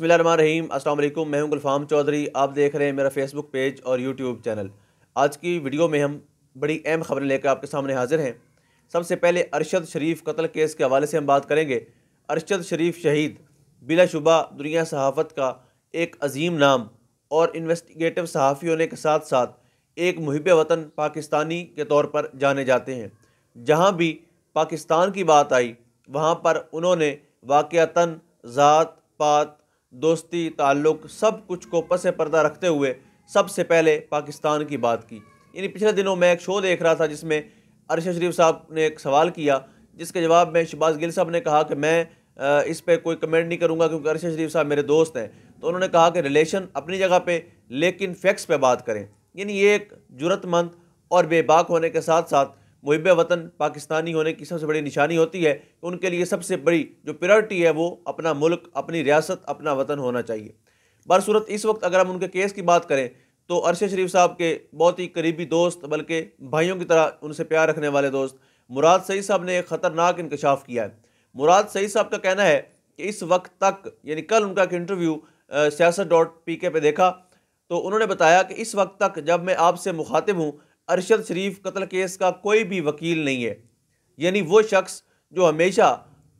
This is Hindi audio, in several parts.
बिस्मिल्लाहिर्रहमानिर्रहीम। अस्सलाम वालेकुम। मैं हूं गुलफाम चौधरी। आप देख रहे हैं मेरा फेसबुक पेज और यूट्यूब चैनल। आज की वीडियो में हम बड़ी अहम खबरें लेकर आपके सामने हाजिर हैं। सबसे पहले अरशद शरीफ कत्ल केस के हवाले से हम बात करेंगे। अरशद शरीफ शहीद बिलाशुबा दुनिया सहाफ़त का एक अजीम नाम और इन्वेस्टिगेटिव सहाफ़ी होने के साथ साथ एक मुहिब वतन पाकिस्तानी के तौर पर जाने जाते हैं। जहाँ भी पाकिस्तान की बात आई वहाँ पर उन्होंने वाक़यातन ज़ात पात दोस्ती ताल्लुक़ सब कुछ को पसे पर्दा रखते हुए सबसे पहले पाकिस्तान की बात की। यानी पिछले दिनों मैं एक शो देख रहा था जिसमें अरशद शरीफ साहब ने एक सवाल किया, जिसके जवाब में शहबाज गिल साहब ने कहा कि मैं इस पर कोई कमेंट नहीं करूँगा क्योंकि अरशद शरीफ साहब मेरे दोस्त हैं। तो उन्होंने कहा कि रिलेशन अपनी जगह पे लेकिन फैक्ट्स पे बात करें। यानी ये एक जुर्रतमंद और बेबाक होने के साथ साथ मुहिब वतन पाकिस्तानी होने की सबसे बड़ी निशानी होती है कि उनके लिए सबसे बड़ी जो प्रायोरिटी है वो अपना मुल्क, अपनी रियासत, अपना वतन होना चाहिए। बरसूरत इस वक्त अगर हम उनके केस की बात करें तो अरशद शरीफ साहब के बहुत ही करीबी दोस्त, बल्कि भाइयों की तरह उनसे प्यार रखने वाले दोस्त मुराद सईद साहब ने एक ख़तरनाक इंकशाफ किया है। मुराद सईद साहब का कहना है कि इस वक्त तक, यानी कल उनका एक इंटरव्यू siyaasat.pk पे देखा तो उन्होंने बताया कि इस वक्त तक जब मैं आपसे मुखातिब हूँ अरशद शरीफ कत्ल केस का कोई भी वकील नहीं है। यानी वो शख्स जो हमेशा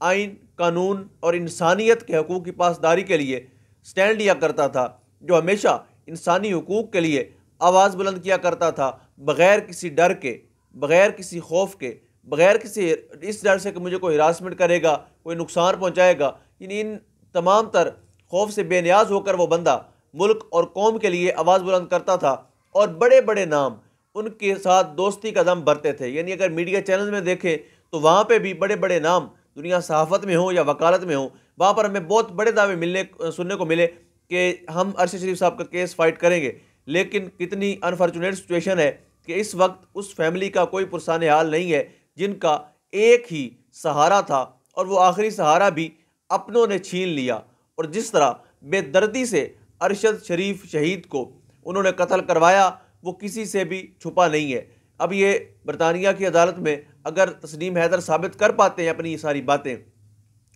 आइन, कानून और इंसानियत के हकूक़ की पासदारी के लिए स्टैंड लिया करता था, जो हमेशा इंसानी हकूक़ के लिए आवाज़ बुलंद किया करता था, बग़ैर किसी डर के, बग़ैर किसी खौफ के, बग़ैर किसी इस डर से कि मुझे कोई हिरासमेंट करेगा, कोई नुकसान पहुँचाएगा। यानी इन तमाम तर खौफ से बेनियाज होकर वो बंदा मुल्क और कौम के लिए आवाज़ बुलंद करता था और बड़े बड़े नाम उनके साथ दोस्ती का दम भरते थे। यानी अगर मीडिया चैनल में देखें तो वहाँ पे भी बड़े बड़े नाम दुनिया सहाफ़त में हो या वकालत में हो, वहाँ पर हमें बहुत बड़े दावे सुनने को मिले कि हम अरशद शरीफ साहब का केस फ़ाइट करेंगे। लेकिन कितनी अनफॉर्चुनेट सिचुएशन है कि इस वक्त उस फैमिली का कोई पुरसान हाल नहीं है जिनका एक ही सहारा था और वो आखिरी सहारा भी अपनों ने छीन लिया। और जिस तरह बेदर्दी से अरशद शरीफ शहीद को उन्होंने कत्ल करवाया वो किसी से भी छुपा नहीं है। अब ये बरतानिया की अदालत में अगर तस्नीम हैदर साबित कर पाते हैं अपनी ये सारी बातें,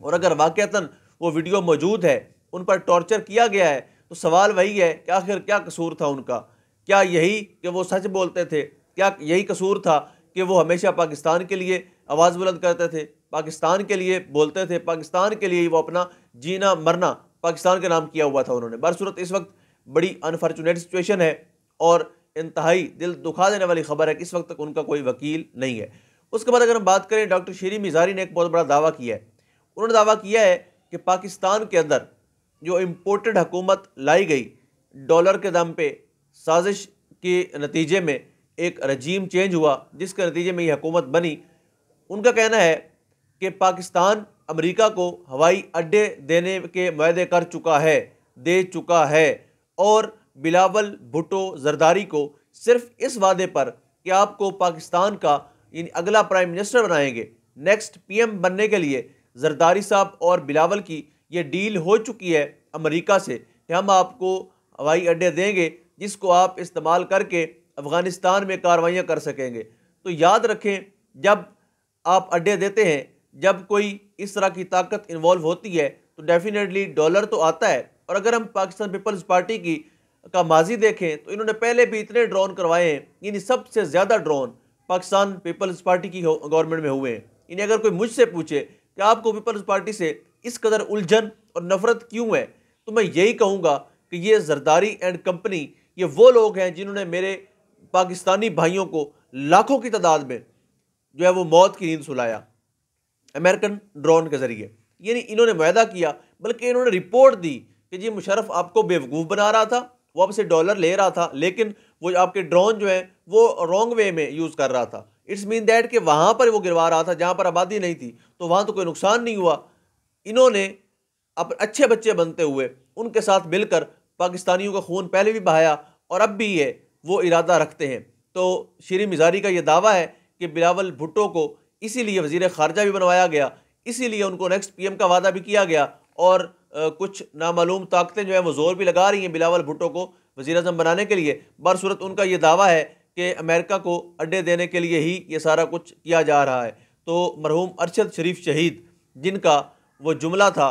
और अगर वाक़यातन वो वीडियो मौजूद है, उन पर टॉर्चर किया गया है, तो सवाल वही है कि आखिर क्या कसूर था उनका? क्या यही कि वो सच बोलते थे? क्या यही कसूर था कि वो हमेशा पाकिस्तान के लिए आवाज़ बुलंद करते थे, पाकिस्तान के लिए बोलते थे, पाकिस्तान के लिए ही वो अपना जीना मरना पाकिस्तान के नाम किया हुआ था उन्होंने? बरसूरत इस वक्त बड़ी अनफॉर्चुनेट सिचुएशन है और इंतहाई दिल दुखा देने वाली खबर है कि इस वक्त तक उनका कोई वकील नहीं है। उसके बाद अगर हम बात करें, डॉक्टर शीरीन मिज़ारी ने एक बहुत बड़ा दावा किया है। उन्होंने दावा किया है कि पाकिस्तान के अंदर जो इम्पोर्टेड हुकूमत लाई गई डॉलर के दम पे, साजिश के नतीजे में एक रजीम चेंज हुआ जिसके नतीजे में ये हुकूमत बनी। उनका कहना है कि पाकिस्तान अमेरिका को हवाई अड्डे देने के वायदे कर चुका है, दे चुका है, और बिलावल भुट्टो जरदारी को सिर्फ इस वादे पर कि आपको पाकिस्तान का अगला प्राइम मिनिस्टर बनाएंगे, नेक्स्ट पीएम बनने के लिए जरदारी साहब और बिलावल की ये डील हो चुकी है अमेरिका से कि हम आपको हवाई अड्डे देंगे जिसको आप इस्तेमाल करके अफ़गानिस्तान में कार्रवाइयाँ कर सकेंगे। तो याद रखें, जब आप अड्डे देते हैं, जब कोई इस तरह की ताकत इन्वॉल्व होती है तो डेफिनेटली डॉलर तो आता है। और अगर हम पाकिस्तान पीपल्स पार्टी का माजी देखें तो इन्होंने पहले भी इतने ड्रोन करवाए हैं, यानी सबसे ज़्यादा ड्रोन पाकिस्तान पीपल्स पार्टी की गवर्नमेंट में हुए हैं। यानी अगर कोई मुझसे पूछे कि आपको पीपल्स पार्टी से इस कदर उलझन और नफरत क्यों है, तो मैं यही कहूँगा कि ये जरदारी एंड कंपनी, ये वो लोग हैं जिन्होंने मेरे पाकिस्तानी भाइयों को लाखों की तादाद में जो है वो मौत की नींद सुलाया अमेरिकन ड्रोन के ज़रिए। यानी इन्होंने वायदा किया, बल्कि इन्होंने रिपोर्ट दी कि जी मुशर्रफ आपको बेवकूफ़ बना रहा था, वो आपसे डॉलर ले रहा था, लेकिन वो आपके ड्रोन जो हैं वो रॉन्ग वे में यूज़ कर रहा था। इट्स मीन दैट कि वहाँ पर वो गिरवा रहा था जहाँ पर आबादी नहीं थी, तो वहाँ तो कोई नुकसान नहीं हुआ। इन्होंने अपने अच्छे बच्चे बनते हुए उनके साथ मिलकर पाकिस्तानियों का खून पहले भी बहाया और अब भी ये वो इरादा रखते हैं। तो शीरीन मिज़ारी का ये दावा है कि बिलावल भुट्टो को इसीलिए वज़ीर ख़ारजा भी बनवाया गया, इसीलिए उनको नेक्स्ट पीएम का वादा भी किया गया, और कुछ नामालूम ताकतें जो है वो जोर भी लगा रही हैं बिलावल भुट्टो को वज़ीर आज़म बनाने के लिए। बरसूरत उनका ये दावा है कि अमेरिका को अड्डे देने के लिए ही ये सारा कुछ किया जा रहा है। तो मरहूम अरशद शरीफ शहीद, जिनका वो जुमला था